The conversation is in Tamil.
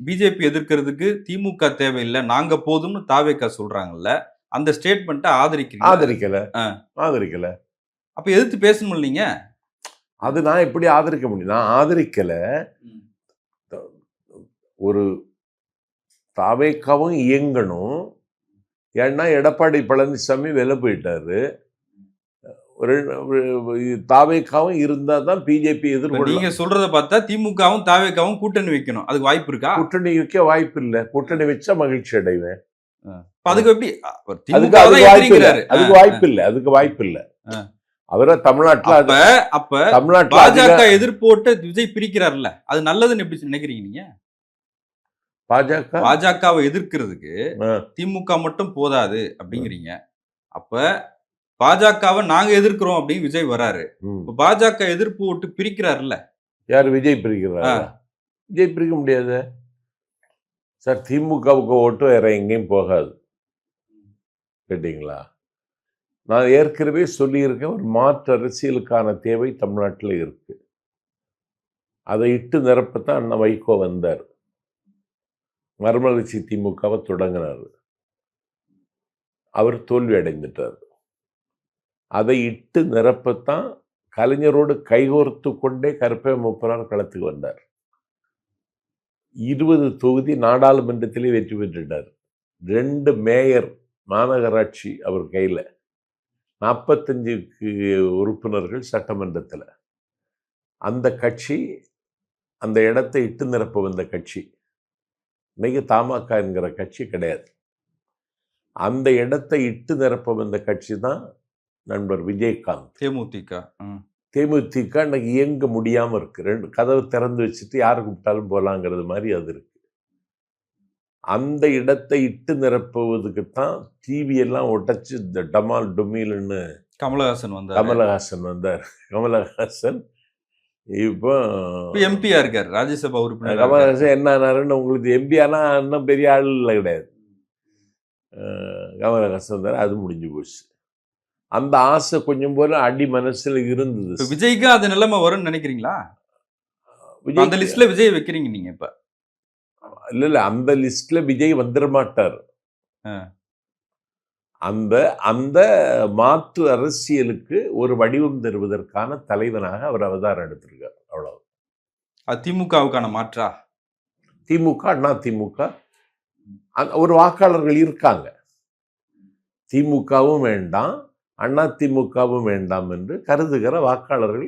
பிஜேபி எதிர்க்கிறதுக்கு திமுக தேவையில்ல. நாங்க போதும்னு தாவேகா சொல்றாங்கல்ல. அந்த ஸ்டேட்மெண்ட்ட ஆதரிக்கிறீங்களா? ஆதரிக்கல. ஆ. ஆதரிக்கல. அப்ப எதிர்த்து பேசணும் இல்லீங்க? அது நான் எப்படி ஆதரிக்க முடியும்? நான் ஆதரிக்கல. ஒரு தாவேகாவும் இயங்கணும். ஏன்னா எடப்பாடி பழனிசாமி வெளில போயிட்டாரு. தாவேகாவும் இருந்தா தான் பிஜேபி எதிர்கொள்ள. நீங்க சொல்றத பார்த்தா திமுகவும் தாவேகாவும் கூட்டணி வைக்கணும். அதுக்கு வாய்ப்பு இருக்கா? கூட்டணி வைக்க வாய்ப்பு இல்ல. கூட்டணி வச்சா மகிழ்ச்சி அடைவேன். அதுக்கு எப்படி? அதுக்கு வாய்ப்பு இல்ல. அதுக்கு வாய்ப்பு இல்ல. அவர தமிழ்நாட்டுல அப்ப பாஜக எதிர்ப்போட்ட விஜய் பிரிக்கிறார்ல. அது நல்லதுன்னு எப்படி நினைக்கிறீங்க நீங்க? பாஜகவை எதிர்க்கிறதுக்கு திமுக மட்டும் போதாது அப்படிங்கிறீங்க. அப்ப பாஜகவை நாங்க எதிர்க்கிறோம் அப்படின்னு விஜய் வராரு. பாஜக எதிர்ப்பு ஓட்டு பிரிக்கிறாருல்ல. யாரு? விஜய் பிரிக்கிறாரா? விஜய் பிரிக்க முடியாது சார். திமுகவுக்கு ஓட்டு வேற எங்கேயும் போகாது. கேட்டீங்களா? நான் ஏற்கனவே சொல்லியிருக்கேன், ஒரு மாற்று அரசியலுக்கான தேவை தமிழ்நாட்டில் இருக்கு. அதை இட்டு நிரப்பத்தான் அண்ணன் வைகோ வந்தார். மறுமலர்ச்சி திமுகவை தொடங்கினார். அவர் தோல்வி அடைந்துட்டார். அதை இட்டு நிரப்பத்தான் கலைஞரோடு கைகோர்த்து கொண்டே கருப்பை மூப்பனார் களத்துக்கு வந்தார். 20 தொகுதி நாடாளுமன்றத்திலே வெற்றி பெற்றுட்டார். 2 மேயர் மாநகராட்சி அவர் கையில், 45 உறுப்பினர்கள் சட்டமன்றத்தில். அந்த கட்சி அந்த இடத்தை இட்டு நிரப்ப வந்த கட்சி. இன்னைக்கு தமாக என்கிற கட்சி கிடையாது. அந்த இடத்தை இட்டு நிரப்ப வந்த கட்சி தான் நண்பர் விஜயகாந்த். தேமுதிக இன்னைக்கு இயங்க முடியாம இருக்கு. 2 கதவு திறந்து வச்சுட்டு யாரு கூப்பிட்டாலும் போலாங்கிறது மாதிரி அது இருக்கு. அந்த இடத்தை இட்டு நிரப்புவதுக்குத்தான் டிவி எல்லாம் உடைச்சு இந்த டமால் டுமில்னு கமலஹாசன் வந்தார். கமலஹாசன் இப்போ எம்பியா இருக்காரு, ராஜ்யசபா உறுப்பினர். கமலஹாசன் என்ன ஆனாருன்னு உங்களுக்கு? எம்பி ஆனா இன்னும் பெரிய ஆள் இல்லை கிடையாது. கமலஹாசன் வந்தார், அது முடிஞ்சு போச்சு. அந்த ஆசை கொஞ்சம் போல அடி மனசுல இருந்தது. விஜய்க்கு அது நிலைமை வரும்னு நினைக்கிறீங்களா? அந்த லிஸ்ட்ல விஜய் வைக்கிறீங்க நீங்க இப்ப? இல்ல, அந்த லிஸ்ட்ல விஜய் வந்துட மாட்டார். அந்த அந்த மாற்று அரசியலுக்கு ஒரு வடிவம் தருவதற்கான தலைவனாக அவர் அவதாரம் எடுத்திருக்கார். அவ்வளவு. திமுகவுக்கான மாற்றா? திமுக, அண்ணா திமுக ஒரு வாக்காளர்கள் இருக்காங்க. திமுகவும் வேண்டாம், அண்ணா திமுகவும் வேண்டாம் என்று கருதுகிற வாக்காளர்கள்